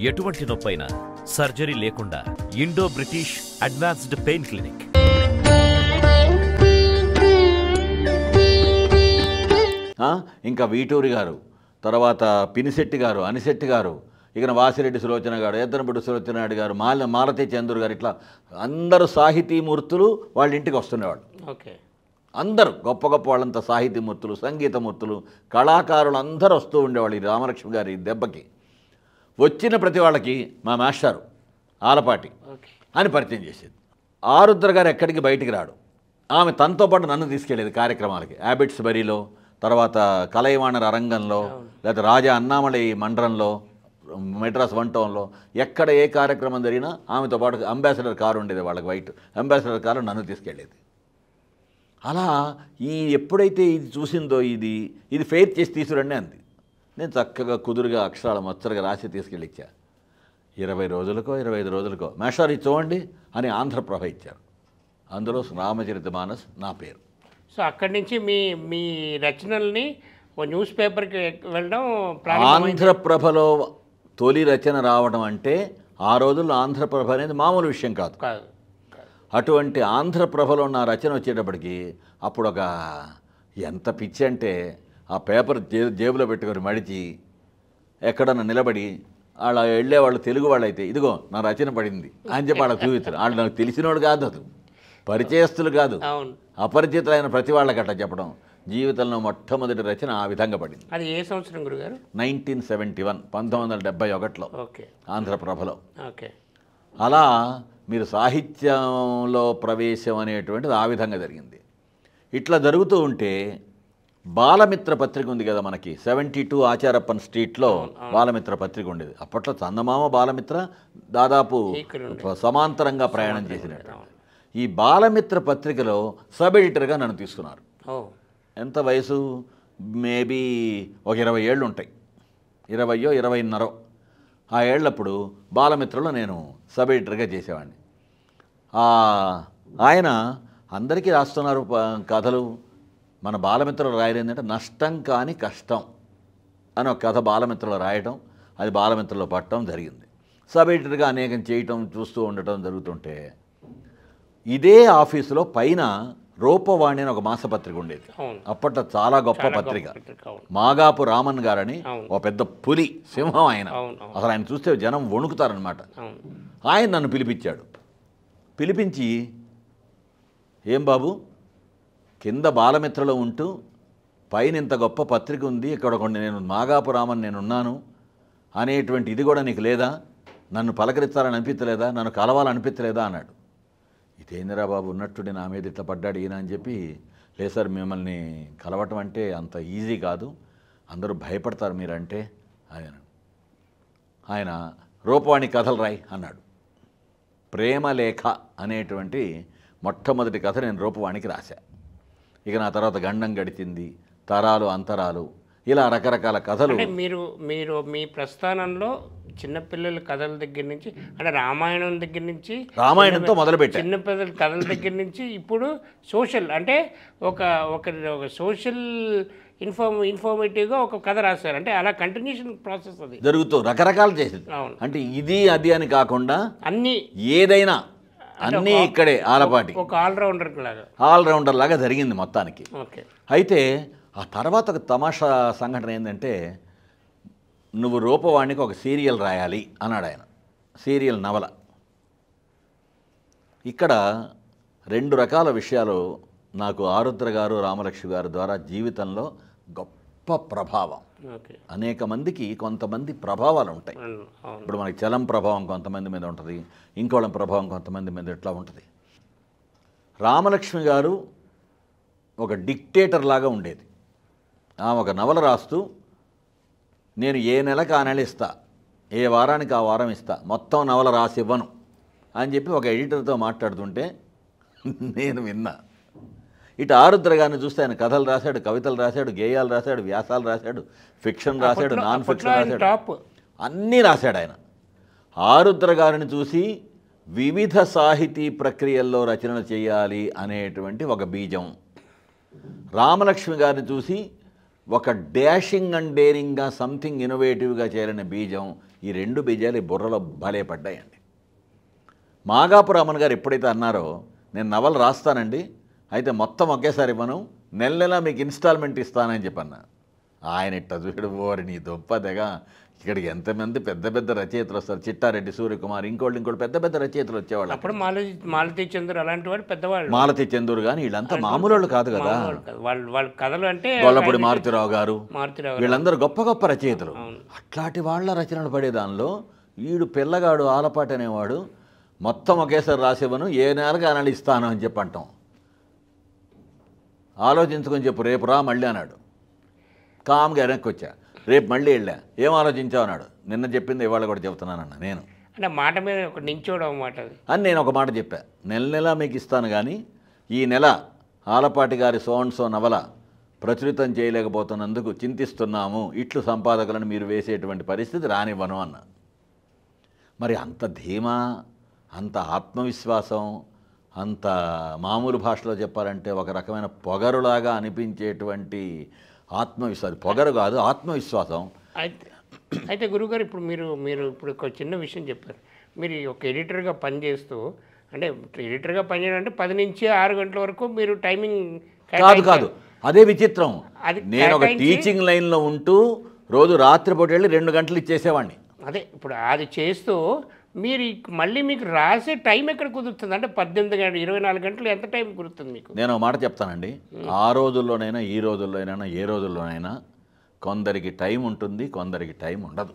ఎటువంటి నొప్పైనా సర్జరీ లేకుండా Indo British advanced pain clinic. ఇంకా వీటూరి గారు, తర్వాత పినిశెట్టి గారు, అనిశెట్టి గారు, ఇక వాసిరెడ్డి సులోచన గారు, ఎద్దనపూడి సులోచన నాయుడు గారు, మాలతి చంద్రు గారు, ఇట్లా అందరూ సాహితీమూర్తులు వాళ్ళ ఇంటికి వస్తుండేవాళ్ళు. ఓకే, అందరూ గొప్ప గొప్ప వాళ్ళంతా సాహితీమూర్తులు, సంగీతమూర్తులు, కళాకారులు అందరూ వస్తూ ఉండేవాళ్ళు ఈ రామలక్ష్మి గారి దెబ్బకి. వచ్చిన ప్రతి వాళ్ళకి మా మాస్టారు ఆలపాటి అని పరిచయం చేసేది. ఆరుద్ర గారు ఎక్కడికి బయటికి రాడు. ఆమె తనతో పాటు నన్ను తీసుకెళ్ళేది కార్యక్రమాలకి. యాబిట్స్ బరీలో, తర్వాత కలైవాణర్ అరంగంలో, లేదా రాజా అన్నామలై మండలంలో, మెడ్రాస్ 1 టౌన్లో, ఎక్కడ ఏ కార్యక్రమం జరిగినా ఆమెతో పాటు అంబాసిడర్ కారు ఉండేది వాళ్ళకి, వైట్ అంబాసిడర్ కారు నన్ను తీసుకెళ్ళేది. అలా ఎప్పుడైతే ఇది చూసిందో ఇది ఫెయిర్ చేసి తీసుకురండి అంది. నేను చక్కగా కుదురుగా అక్షరాల మచ్చలుగా రాసి తీసుకెళ్ళి ఇచ్చా. 20 రోజులకో 25 రోజులకో మేషారు ఇది చూడండి అని ఆంధ్రప్రభ ఇచ్చారు. అందులో రామచరితమానస్ నా పేరు. సో అక్కడి నుంచి మీ రచనల్ని ఓ న్యూస్ పేపర్కి వెళ్ళడం. ఆంధ్రప్రభలో తొలి రచన రావడం అంటే ఆ రోజుల్లో ఆంధ్రప్రభ అనేది మామూలు విషయం కాదు. అటువంటి ఆంధ్రప్రభలో నా రచన వచ్చేటప్పటికి అప్పుడు ఒక ఎంత పిచ్చి అంటే, ఆ పేపర్ జేబులో పెట్టుకొని మడిచి ఎక్కడన్నా నిలబడి అలా వెళ్ళేవాళ్ళు తెలుగు వాళ్ళు అయితే, ఇదిగో నా రచన పడింది అని చెప్పి వాళ్ళకి చూపించారు. వాళ్ళు నాకు తెలిసినోడు కాదు, అది పరిచయస్తులు కాదు, అపరిచితులైన ప్రతి వాళ్ళకి అట్లా చెప్పడం. జీవితంలో మొట్టమొదటి రచన ఆ విధంగా పడింది. అది ఏ సంవత్సరం గురుగారు? 1971, 1971లో ఆంధ్రప్రభలో. ఓకే, అలా మీరు సాహిత్యంలో ప్రవేశం అనేటువంటిది ఆ విధంగా జరిగింది. ఇట్లా జరుగుతూ ఉంటే బాలమిత్ర పత్రిక ఉంది కదా మనకి, 72 ఆచారప్పన్ స్ట్రీట్లో బాలమిత్ర పత్రిక ఉండేది. అప్పట్లో చందమామ బాలమిత్ర దాదాపు సమాంతరంగా ప్రయాణం చేసినట్టు. ఈ బాలమిత్ర పత్రికలో సబ్ ఎడిటర్గా నన్ను తీసుకున్నారు. ఎంత వయసు? మేబీ ఒక 20 ఏళ్ళు ఉంటాయి, 20 21 ఆ ఏళ్ళప్పుడు బాలమిత్రలో నేను సబ్ ఎడిటర్గా చేసేవాడిని. ఆయన అందరికీ రాస్తున్నారు కథలు. మన బాలమిత్రలో రాయడం ఏంటంటే నష్టం కాని కష్టం అని ఒక కథ బాలమిత్రలో రాయటం, అది బాలమిత్రలో పట్టడం జరిగింది. సబ్ ఎడిటర్గా అనేకం చేయటం, చూస్తూ ఉండటం జరుగుతుంటే, ఇదే ఆఫీసులో పైన రూపవాణి అని ఒక మాసపత్రిక ఉండేది. అప్పట్లో చాలా గొప్ప పత్రిక. మాగాపు రామన్ గారని ఒక పెద్ద పులి, సింహం ఆయన. అసలు ఆయన చూస్తే జనం వణుకుతారనమాట. ఆయన నన్ను పిలిపించాడు. పిలిపించి, ఏం బాబు, కింద బాలమిత్రలో ఉంటూ పైన ఇంత గొప్ప పత్రిక ఉంది, ఇక్కడ నేను మాగాపు రామన్ నేనున్నాను అనేటువంటి ఇది కూడా నీకు లేదా? నన్ను పలకరించాలని అనిపించలేదా? నన్ను కలవాలనిపించలేదా అన్నాడు. ఇదేందిరా బాబు, ఉన్నట్టుండి నా మీద ఇట్లా పడ్డాడు ఈయన అని చెప్పి, లేదు సార్, మిమ్మల్ని కలవటం అంటే అంత ఈజీ కాదు, అందరూ భయపడతారు మీరంటే ఆయన రూపవాణి కథలు రాయి అన్నాడు. ప్రేమలేఖ అనేటువంటి మొట్టమొదటి కథ నేను రూపవాణికి రాశా. ఇక నా తర్వాత గండం గడిచింది, తరాలు అంతరాలు, ఇలా రకరకాల కథలు. మీరు మీ ప్రస్థానంలో చిన్నపిల్లల కథల దగ్గర నుంచి, అంటే రామాయణం దగ్గర నుంచి, రామాయణంతో మొదలుపెట్టారు, చిన్నపిల్లల కథల దగ్గర నుంచి ఇప్పుడు సోషల్, అంటే ఒక సోషల్ ఇన్ఫర్మేటివ్గా ఒక కథ రాశారు. అంటే అలా కంటిన్యూషన్ ప్రాసెస్ అది జరుగుతూ రకరకాలు చేసింది. అంటే ఇది అది అని కాకుండా అన్నీ ఏదైనా అన్నీ ఇక్కడే ఆలపాటి ఒక ఆల్రౌండర్ లాగా జరిగింది మొత్తానికి. అయితే ఆ తర్వాత ఒక తమాషా సంఘటన ఏంటంటే, నువ్వు రూపవాణికి ఒక సీరియల్ రాయాలి అన్నాడు ఆయన. సీరియల్ నవల. ఇక్కడ 2 రకాల విషయాలు నాకు ఆరుద్ర గారు, రామలక్ష్మి గారు ద్వారా జీవితంలో గొప్ప ప్రభావం. అనేక మందికి కొంతమంది ప్రభావాలు ఉంటాయి. ఇప్పుడు మనకి చలం ప్రభావం కొంతమంది మీద ఉంటుంది, ఇంకోళ్ళ ప్రభావం కొంతమంది మీద ఎట్లా ఉంటుంది. రామలక్ష్మి గారు ఒక డిక్టేటర్ లాగా ఉండేది. ఆమె ఒక నవల రాస్తూ, నేను ఏ నెలకు ఆ నెల ఇస్తా, ఏ వారానికి ఆ వారం ఇస్తా, మొత్తం నవల రాసి ఇవ్వను అని చెప్పి ఒక ఎడిటర్తో మాట్లాడుతుంటే నేను విన్నా. ఇటు ఆరుద్ర గారిని చూస్తే ఆయన కథలు రాశాడు, కవితలు రాశాడు, గేయాలు రాశాడు, వ్యాసాలు రాశాడు, ఫిక్షన్ రాశాడు, నాన్ ఫిక్షన్ రాశాడు, అన్నీ రాశాడు ఆయన. ఆరుద్ర గారిని చూసి వివిధ సాహితీ ప్రక్రియల్లో రచన చేయాలి అనేటువంటి ఒక బీజం, రామలక్ష్మి గారిని చూసి ఒక డాషింగ్ అండ్ డేరింగ్గా సంథింగ్ ఇన్నోవేటివ్గా చేరిన బీజం ఈ 2 బీజాలు ఈ బుర్రలో భలే పడ్డాయండి. మాగాపు రామన్ గారు ఎప్పుడైతే అన్నారో నేను నవల రాస్తానండి, అయితే మొత్తం ఒకేసారి ఇవ్వను, నెల నెలా మీకు ఇన్స్టాల్మెంట్ ఇస్తానని చెప్పన్న. ఆయన ఇట్ట చూడు, ఓరి నీ దొంప తెగ, ఇక్కడికి ఎంతమంది పెద్ద పెద్ద రచయితలు వస్తారు, చిట్టారెడ్డి, సూర్యకుమార్, ఇంకోటి పెద్ద పెద్ద రచయితలు వచ్చేవాళ్ళు. అప్పుడు మాలతీ చంద్ర అలాంటి వాడు పెద్దవాళ్ళు, మాలతీ చందూరు కానీ వీళ్ళంతా మామూలు వాళ్ళు కాదు కదా. వాళ్ళ కథలు అంటే గొల్లపూడి మారుతిరావు గారు, మారుతిరావు వీళ్ళందరూ గొప్ప గొప్ప రచయితలు. అట్లాంటి వాళ్ళ రచనలు పడే దానిలో వీడు పిల్లగాడు ఆలపాటి అనేవాడు మొత్తం ఒకేసారి రాసేవను, ఏ నెలగా అనాలి ఇస్తాను అని చెప్పి అంటాం. ఆలోచించుకొని చెప్పు, రేపు రా మళ్ళీ అన్నాడు. కామ్గా వెనక్కి వచ్చా, రేపు మళ్ళీ వెళ్ళా, ఏం ఆలోచించావు అన్నాడు. నిన్న చెప్పింది ఇవాళ కూడా చెబుతున్నానన్న నేను అంటే మాట మీద ఒక నించోవడం అన్నమాట అది అని నేను ఒక మాట చెప్పా. నెల నెలా మీకు ఇస్తాను కానీ ఈ నెల ఆలపాటి గారి సో నవల ప్రచురితం చేయలేకపోతున్నందుకు చింతిస్తున్నాము, ఇట్లు సంపాదకులను మీరు వేసేటువంటి పరిస్థితి రానివ్వను అన్న. మరి అంత ధీమా, అంత ఆత్మవిశ్వాసం, అంత మామూలు భాషలో చెప్పాలంటే ఒక రకమైన పొగరులాగా అనిపించేటువంటి ఆత్మవిశ్వాసం, పొగరు కాదు ఆత్మవిశ్వాసం. అయితే గురుగారు ఇప్పుడు మీరు ఇప్పుడు ఒక చిన్న విషయం చెప్పారు. మీరు ఒక ఎడిటర్గా పనిచేస్తూ, అంటే ఎడిటర్గా పనిచేయడం అంటే 10 నుంచి 6 గంటల వరకు మీరు టైమింగ్ కాదు అదే విచిత్రం. నేను ఒక టీచింగ్ లైన్లో ఉంటూ రోజు రాత్రిపూట వెళ్ళి 2 గంటలు ఇచ్చేసేవాడిని. అదే ఇప్పుడు అది చేస్తూ మీరు మళ్ళీ మీకు రాసే టైం ఎక్కడ కుదురుతుంది? అంటే 18 గంటలు 24 గంటలు ఎంత టైం కుదురుతుంది మీకు? నేను ఒక మాట చెప్తానండి, ఆ రోజుల్లోనైనా ఈ రోజుల్లోనైనా ఏ రోజుల్లోనైనా కొందరికి టైం ఉంటుంది, కొందరికి టైం ఉండదు.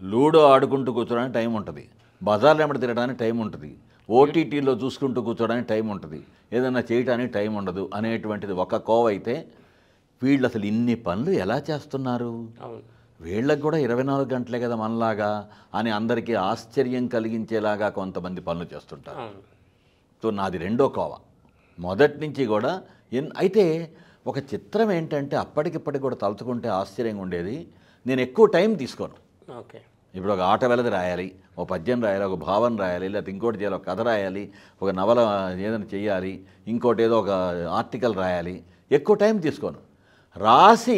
లూడో ఆడుకుంటూ కూర్చోడానికి టైం ఉంటుంది, బజార్లో ఎమ్మడి తిరగడానికి టైం ఉంటుంది, ఓటీటీలో చూసుకుంటూ కూర్చోడానికి టైం ఉంటుంది, ఏదైనా చేయడానికి టైం ఉండదు అనేటువంటిది ఒక కోవ. అయితే వీళ్ళు అసలు ఇన్ని పనులు ఎలా చేస్తున్నారు, వీళ్ళకి కూడా 24 గంటలే కదా మనలాగా అని అందరికీ ఆశ్చర్యం కలిగించేలాగా కొంతమంది పనులు చేస్తుంటారు. సో నాది రెండో కోవ. మొదటి నుంచి కూడా అయితే ఒక చిత్రం ఏంటంటే అప్పటికిప్పటికి కూడా తలుచుకుంటే ఆశ్చర్యంగా ఉండేది, నేను ఎక్కువ టైం తీసుకోను. ఓకే, ఇప్పుడు ఒక ఆట వెలది రాయాలి, ఒక పద్యం రాయాలి, ఒక భావన రాయాలి, లేకపోతే ఇంకోటి చేయాలి, ఒక కథ రాయాలి, ఒక నవల ఏదైనా చేయాలి, ఇంకోటి ఏదో ఒక ఆర్టికల్ రాయాలి, ఎక్కువ టైం తీసుకోను. రాసి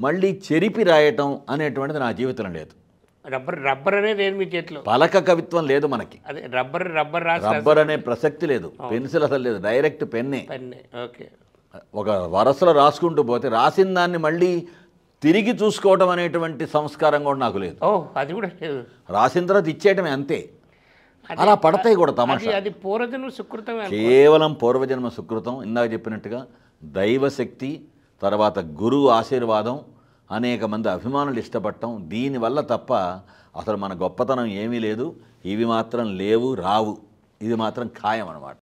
మళ్ళీ చెరిపి రాయటం అనేటువంటిది నా జీవితంలో లేదు. రబ్బర్ అనేది లేదు మీ చేతిలో, పలక కవిత్వం లేదు మనకి. అదే రబ్బర్ అనే ప్రసక్తి లేదు, పెన్సిల్ అసలు లేదు, డైరెక్ట్ పెన్నే. ఓకే, ఒక వరసలో రాసుకుంటూ పోతే రాసిన దాన్ని మళ్ళీ తిరిగి చూసుకోవడం అనేటువంటి సంస్కారం కూడా నాకు లేదు. అది కూడా లేదు, రాసిన తర్వాత ఇచ్చేయటమే అంతే. అలా పడతాయి కూడా తమాషా. అది పూర్వజన్మ సుకృతం, కేవలం పూర్వజన్మ సుకృతం. ఇందాక చెప్పినట్టుగా దైవశక్తి, తర్వాత గురువు ఆశీర్వాదం, అనేక మంది అభిమానులు ఇష్టపడటం, దీనివల్ల తప్ప అసలు మన గొప్పతనం ఏమీ లేదు. ఇవి మాత్రం లేవు, రావు, ఇది మాత్రం ఖాయం అన్నమాట.